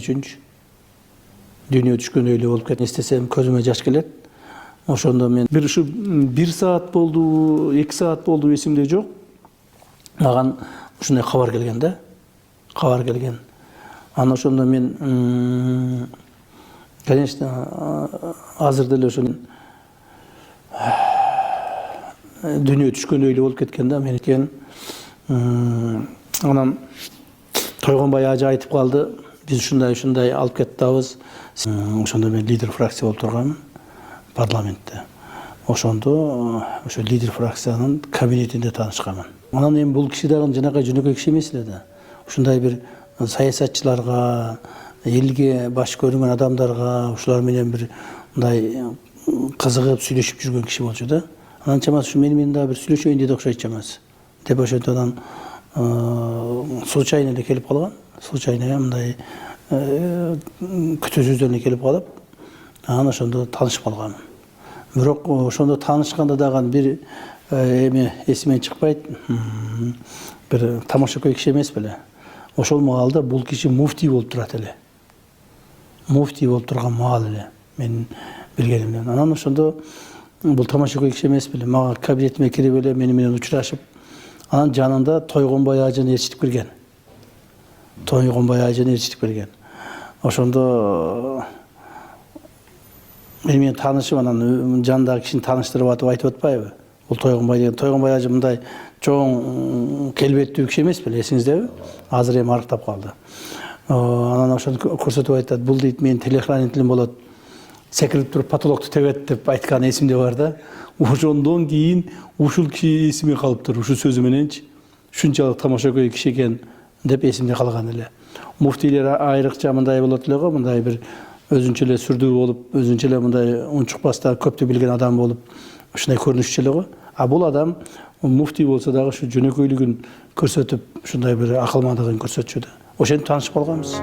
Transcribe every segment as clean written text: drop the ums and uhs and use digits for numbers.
Üçüncü dünya düşkün öyle olup ketken istesem közüme jaş kelet. Oşonda men bir saat boldu, 2 saat boldu esimde jok. Magan ушундай кабар келген да. Кабар келген. Аны ошондо мен конечно азыр деле ошон дүнүйө түшкөн өйлө болуп кеткен да мен экен. Анан Тойгонбай ажы айтып калды. Биз ушундай алып кетебиз. Ошондо мен лидер фракция болуп турганмын парламентте. Ошондо ошо лидер фракциянын кабинетинде таанышканмын. Анан эми бул киши дагы жанакай жөнөкөй киши эмес эле да. Ушундай бир саясатчыларга, элге баш көрүнгөн адамдарга ушулар менен бир мындай кызыгып сүйлөшүп жүргөн киши болчу да. Анан чамасы ушу менен дагы бир сүйлөшөйүн деди окшойт чамасы. Деп ошондон случайно эле келип калган. Случайно мындай күтүүсүздөн эле келип калып, анан ошондо таанышып калганмын. Бирок ошондо таанышканда дагы бир эми эсимен чыкпайт. Бир тамашакөй киши эмес беле. Ошол маалда бул киши муфтий болуп турат эле. Муфтий болуп турган маал эле мен билгенимден. Анан ошондо бул тамашакөй киши эмес беле. Мага кабинетиме кирип эле мени менен учурашып, анан жанында Тойгонбай ажыны ээрчитип келген. Тойгонбай ажыны ээрчитип келген. Ошондо менен таанышып, анан жанындагы кишини тааныштырып атып айтып атпайбы? Бул Тойгонбай деген. Тойгонбай ажы мындай чоң келбеттүү киши эмес беле, эсиңиздеби? Азыр эми арыктап калды. Анан ошону көрсөтүп айтат. Бул дейт менин телохранителим болот. Секирип туруп потолокту тебет деп айткан эсимде бар да. Ошондон кийин ушул киши эсиме калыптыр. Ушу сөзү мененчи. Ушунчалык тамашакөй киши экен деп эсимде калган эле. Муфтийлер айрыкча мындай болот эле го, мындай бир өзүнчө эле сүрдүү болуп, өзүнчө эле мындай унчукпаста көптү билген адам болуп, ушундай көрүнүшчү эле го. А бул адам муфтий болсо дагы ушу жөнөкөйлүгүн көрсөтүп, ушундай бир акылмандыгын көрсөтчү да. Ошентип таанышып калганбыз.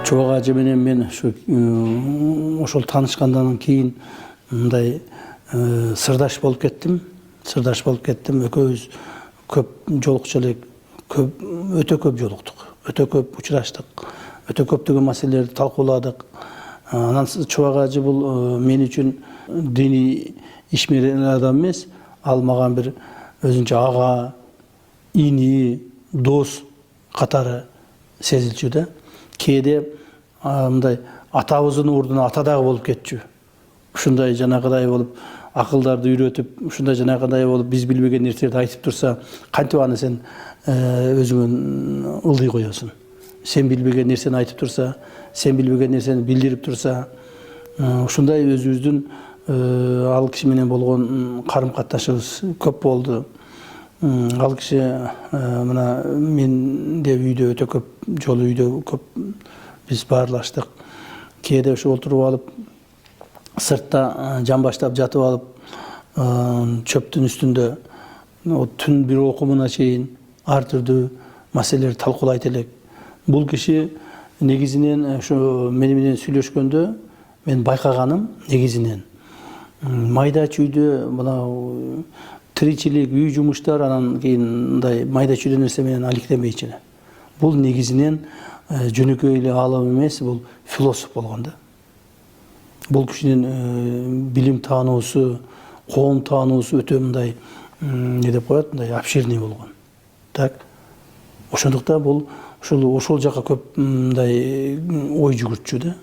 Чубак ажы менен мен ошол таанышкандан кийин мындай сырдаш болуп кеттим. Сырдаш болуп кеттим. Экөөбүз көп жолукчу элек, өтө көп жолуктук. Өтө көп учураштык. Өтө көптөгөн маселелерди талкууладык. Анан Чубак ажы бул мен үчүн диний ишмер адам эмес, ал мага бир өзүнчө ага, ини, дос катары сезилчү да. Кээде мындай атабыздын ордуна ата дагы болуп кетчү. Ушундай жанагыдай болуп акылдарды үйрөтүп, ушундай жанагыдай болуп биз билбеген нерселерди айтып турса, кантип аны сен өзүңөн ылдый коесуң? Сен билбеген нерсени айтып турса, сен билбеген нерсени билдирип турса, ушундай өзүбүздүн ал киши менен болгон карым-катташыбыз көп болду. Ал киши мына менде үйдө өтө көп, жолу үйдө көп биз баарлаштык. Кээде ошо отуруп алып, сыртта жан баштап жатып алып, чөптүн үстүндө түн бир окумуна чейин ар түрдүү маселелерди талкуулайт элек. Бул киши негизинен ошо менен сүйлөшкөндө мен байкаганым негизинен майда чүйдө мына тиричилик, үй жумуштар, анан кийин мындай майда чүйдө нерсе менен алектенбейчү эле. Бул негизинен жөнөкөй эле аалым эмес, бул философ болгон да. Бул кишинин билим таануусу, коом таануусу өтө мындай не деп коет, мындай обширный болгон. Так. Ошондуктан бул ошол жака көп мындай ой жүгүртчү да.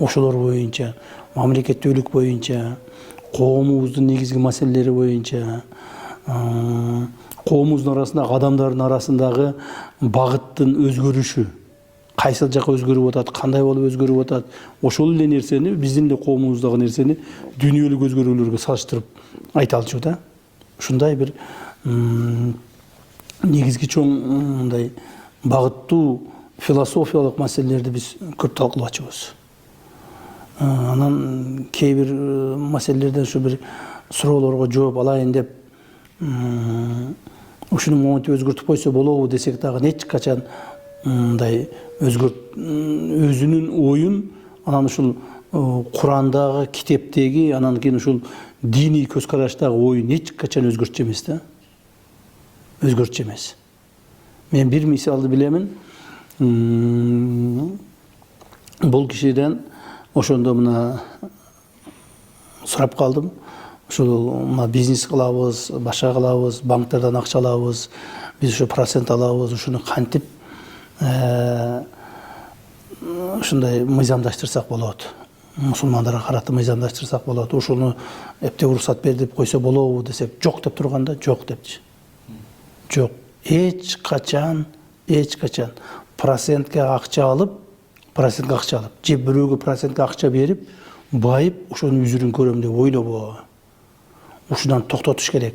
Ошолор боюнча, мамлекеттүүлүк боюнча, коомубуздун негизги маселелери боюнча, коомубуздун арасындагы адамдардын арасындагы багыттын өзгөрүшү, кайсыл жака өзгөрүп атат, кандай болуп өзгөрүп атат, ошол эле нерсени, биздин эле коомубуздагы нерсени дүйнөлүк өзгөрүүлөргө салыштырып айта алчу да. Ушундай бир негизги чоң мындай багыттуу философиялык маселелерди биз көп талкуулачубуз. Анан кээ бир маселелерден ушу бир суроолорго жооп алайын деп ушуну моментип өзгөртүп койсо болобу десек дагы эч качан мындай өзүнүн оюн анан ушул Курандагы, китептеги, анан кийин ушул диний көз караштагы оюн эч качан өзгөртчү эмес да. Өзгөртчү эмес. Мен bir misalды билемин. Бул кишиден ошондо мына сурап калдым. Ушул бизнес кылабыз, башка кылабыз, банктардан акча алабыз, биз ушу процент алабыз, ушуну кантип ушундай мыйзамдаштырсак болот. Мусулмандарга карата мыйзамдаштырсак болот. Ушуну эптеп уруксат бер деп койсо болобу десек, жок деп турганда жок депчи. Жок. Эч качан процентке акча алып, же бирөөгө процентке акча берип, байып, ошонун үзүрүн көрөм деп ойлобо. Ушудан токтотуш керек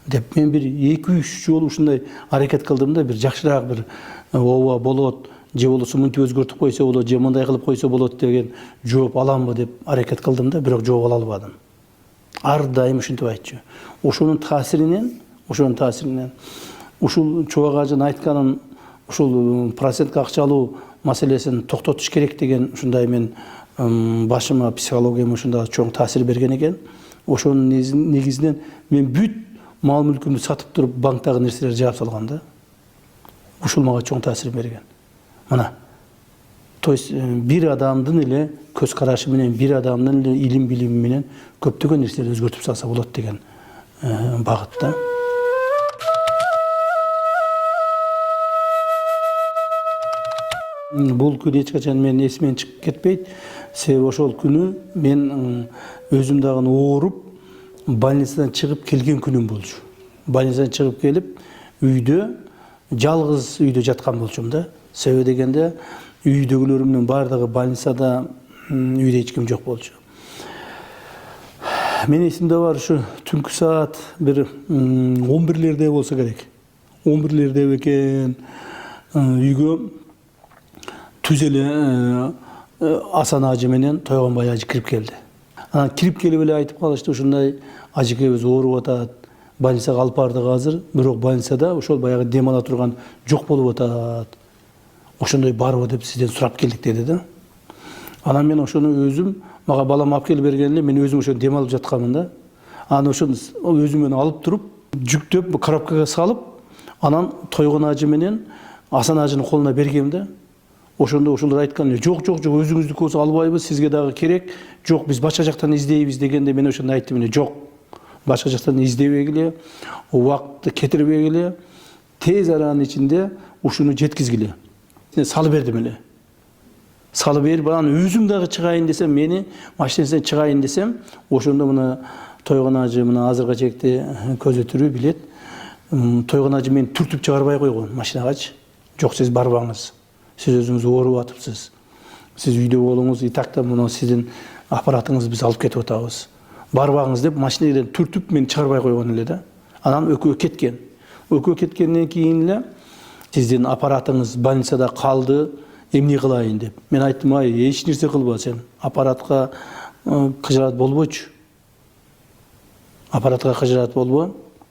деп мен бир 2-3 жолу ушундай аракет кылдым да, бир жакшыраак бир ооба болот, же болбосо мынтип өзгөртүп койсо болот, же мындай кылып койсо болот деген жооп аламбы деп аракет кылдым да, бирок жооп ала албадым. Ар дайым ушинтип айтчу. Ошонун таасиринен ушул Чубак ажынын айтканын, ушул процентке акча алуу маселесин токтотуш керек деген ушундай мен башыма, психологияма ушундай чоң таасир берген экен. Ошонун негизинен мен бүт мал мүлкүмдү сатып туруп банктагы нерселерди жаап салгам да. Ушул мага чоң таасир берген. Мына. То есть бир адамдын эле көз карашы менен, бир адамдын эле илим билими менен көптөгөн нерселерди өзгөртүп салса болот деген багытта. Бул күн эч качан мен эсимден чыгып кетпейт. Себеби ошол күнү мен өзүм дагы ооруп, больницадан чыгып келген күнүм болчу. Больницадан чыгып келип, үйдө жалгыз үйдө жаткан болчумун да. Себеби дегенде үйдөгүлөрүмдүн баардыгы больницада, үйдө эч ким жок болчу. Мен эсимде бар, ушу түнкү саат бир 11-лерде болсо керек. 11-лерде экен, үйгө түз эле Асан ажы менен Тойгонбай ажы кирип келди. Анан кирип келип эле айтып калышты, ушундай ажыкебиз ооруп атат, больницага алып бардык азыр, бирок больницада ошол баягы дем ала турган жок болуп атат. Ошондой барбы деп сизден сурап келдик деди да. Анан мен ошону өзүм, мага балам алып келип берген эле, мен өзүм ошо дем алып жатканмын да. Анан ошону өзүм менен алып туруп, жүктөп коробкага салып, анан Тойгон ажы менен Асан ажынын колуна бергем да. Ошондо ошолор айткан, жок, өзүңүздүкү болсо албайбыз, сизге дагы керек. Жок, биз башка жактан издейбиз дегенде мен ошондо айттым, жок. Башка жактан издебегиле, убакытты кетирбегиле, тез аранын ичинде ушуну жеткизгиле. Салып бердим эле. Салып берип, анан өзүм дагы чыгайын десем, мени машинасынан чыгайын десем, ошондо мына Тойгон ажы мына азыркы чекте көзү тирүү билет. Тойгон ажы мени түртүп чыгарбай койгон машинагачы. Жок, сиз барбаңыз. Сиз өзүңүз ооруп атыпсыз. Сиз үйдө болуңуз, итакта муну сиздин аппаратыңызды биз алып кетип атабыз. Барбаңыз деп машинаден түртүп мени чыгарбай койгон эле да. Анан экөө кеткен. Экөө кеткенден кийин эле сиздин аппаратыңыз больницада калды, эмне кылайын деп. Мен айттым, эч нерсе кылба сен. Аппаратка кыжырат болбочу. Аппаратка кыжырат болбо.